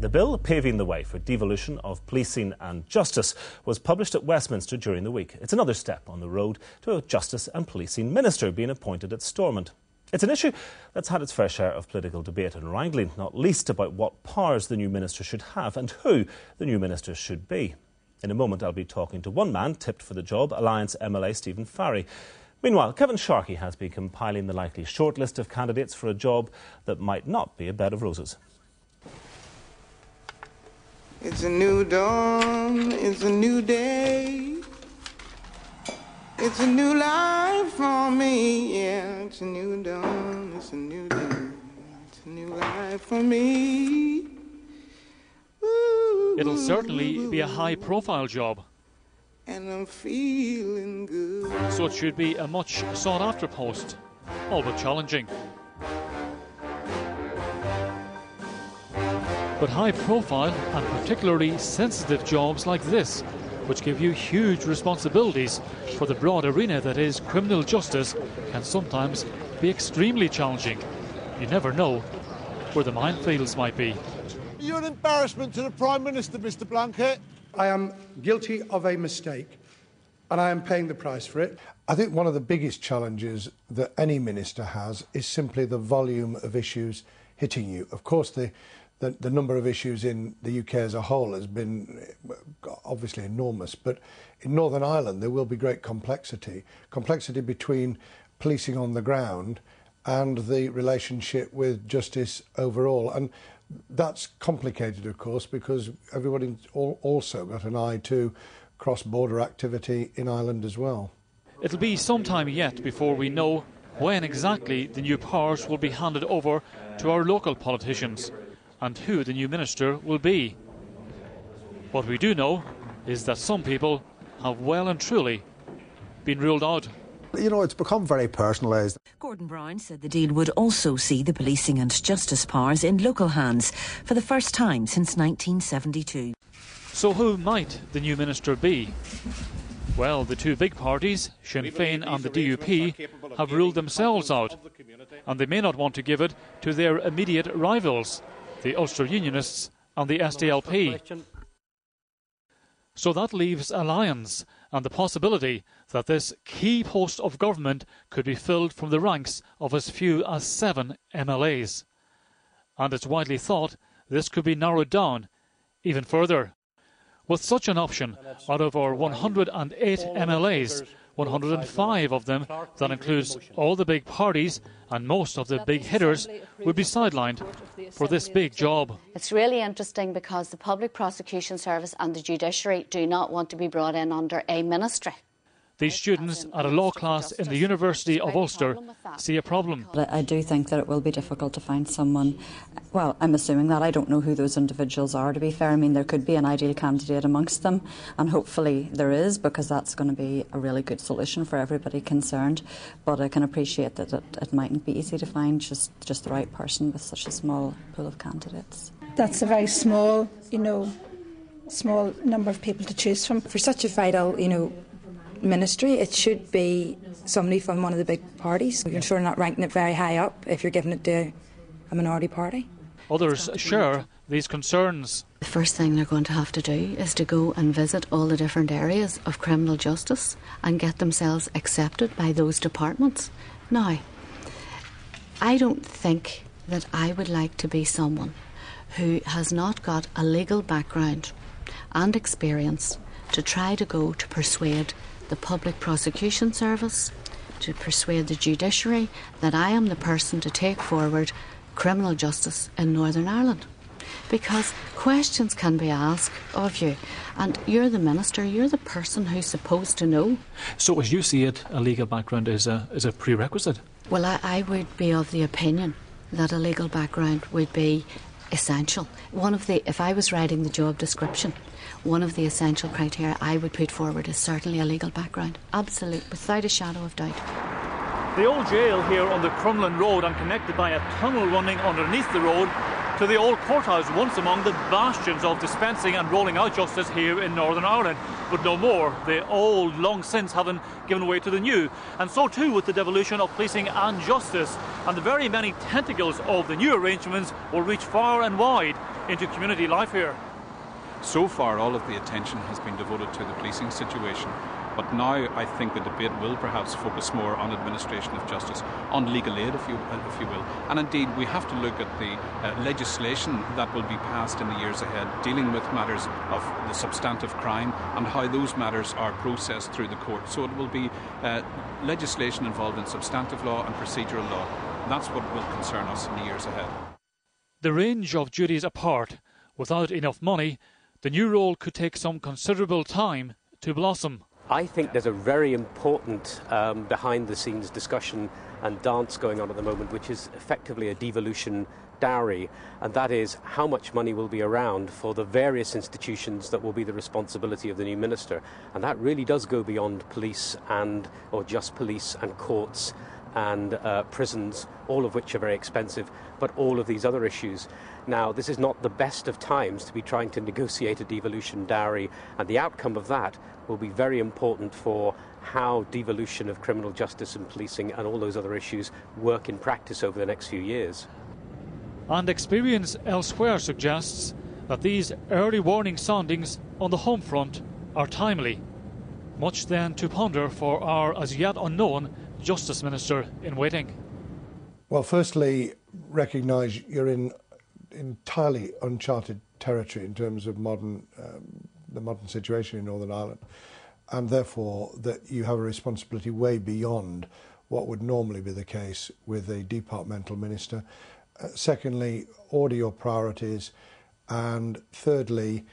The bill paving the way for devolution of policing and justice was published at Westminster during the week. It's another step on the road to a justice and policing minister being appointed at Stormont. It's an issue that's had its fair share of political debate and wrangling, not least about what powers the new minister should have and who the new minister should be. In a moment, I'll be talking to one man tipped for the job, Alliance MLA Stephen Farry. Meanwhile, Kevin Sharkey has been compiling the likely shortlist of candidates for a job that might not be a bed of roses. It's a new dawn, it's a new day. It's a new life for me, yeah. It's a new dawn, it's a new day. It's a new life for me. Ooh, it'll certainly be a high-profile job. And I'm feeling good. So it should be a much sought-after post, albeit challenging. But high-profile and particularly sensitive jobs like this, which give you huge responsibilities for the broad arena that is criminal justice, can sometimes be extremely challenging. You never know where the minefields might be. You're an embarrassment to the Prime Minister, Mr. Blunkett. I am guilty of a mistake, and I am paying the price for it. I think one of the biggest challenges that any minister has is simply the volume of issues hitting you. Of course, the number of issues in the UK as a whole has been obviously enormous, but in Northern Ireland there will be great complexity between policing on the ground and the relationship with justice overall. And that's complicated, of course, because everybody's also got an eye to cross-border activity in Ireland as well. It'll be some time yet before we know when exactly the new powers will be handed over to our local politicians and who the new minister will be. What we do know is that some people have well and truly been ruled out. You know, it's become very personalised. Gordon Brown said the deal would also see the policing and justice powers in local hands for the first time since 1972. So who might the new minister be? Well, the two big parties, Sinn Féin and the DUP, have ruled themselves out, and they may not want to give it to their immediate rivals, the Ulster Unionists and the SDLP. So that leaves Alliance and the possibility that this key post of government could be filled from the ranks of as few as 7 MLAs. And it's widely thought this could be narrowed down even further. With such an option, out of our 108 MLAs, 105 of them, that includes all the big parties and most of the big hitters, would be sidelined for this big job. It's really interesting because the Public Prosecution Service and the Judiciary do not want to be brought in under a ministry. These students at a law class in the University of Ulster see a problem. But I do think that it will be difficult to find someone. Well, I'm assuming that. I don't know who those individuals are, to be fair. I mean, there could be an ideal candidate amongst them, and hopefully there is, because that's going to be a really good solution for everybody concerned. But I can appreciate that it mightn't be easy to find just the right person with such a small pool of candidates. That's a very small, small number of people to choose from. For such a vital, ministry, it should be somebody from one of the big parties. You're sure not ranking it very high up if you're giving it to a minority party. Others share these concerns. The first thing they're going to have to do is to go and visit all the different areas of criminal justice and get themselves accepted by those departments. Now, I don't think that I would like to be someone who has not got a legal background and experience to try to go to persuade the Public Prosecution Service, to persuade the Judiciary that I am the person to take forward criminal justice in Northern Ireland. Because questions can be asked of you, and you're the minister, you're the person who's supposed to know. So as you see it, a legal background is a prerequisite? Well, I would be of the opinion that a legal background would be essential. If I was writing the job description, one of the essential criteria I would put forward is certainly a legal background. Absolute, without a shadow of doubt. The old jail here on the Crumlin Road and connected by a tunnel running underneath the road to the old courthouse, once among the bastions of dispensing and rolling out justice here in Northern Ireland. But no more. The old, long since having given way to the new. And so too with the devolution of policing and justice. And the very many tentacles of the new arrangements will reach far and wide into community life here? So far, all of the attention has been devoted to the policing situation. But now I think the debate will perhaps focus more on administration of justice, on legal aid, if you will. And indeed, we have to look at the legislation that will be passed in the years ahead, dealing with matters of the substantive crime and how those matters are processed through the court. So it will be legislation involved in substantive law and procedural law. That's what will concern us in the years ahead. The range of duties apart, without enough money, the new role could take some considerable time to blossom. I think there's a very important behind-the-scenes discussion and dance going on at the moment, which is effectively a devolution dowry, and that is how much money will be around for the various institutions that will be the responsibility of the new minister. And that really does go beyond police or just police and courts and prisons, all of which are very expensive, but all of these other issues. Now, this is not the best of times to be trying to negotiate a devolution dowry, and the outcome of that will be very important for how devolution of criminal justice and policing and all those other issues work in practice over the next few years. And experience elsewhere suggests that these early warning soundings on the home front are timely. Much then to ponder for our as yet unknown Justice Minister in waiting. Well, firstly, recognise you're in entirely uncharted territory in terms of the modern situation in Northern Ireland, and therefore that you have a responsibility way beyond what would normally be the case with a departmental minister. Secondly, order your priorities, and thirdly,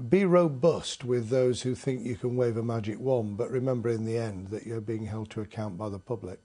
be robust with those who think you can wave a magic wand, but remember in the end that you're being held to account by the public.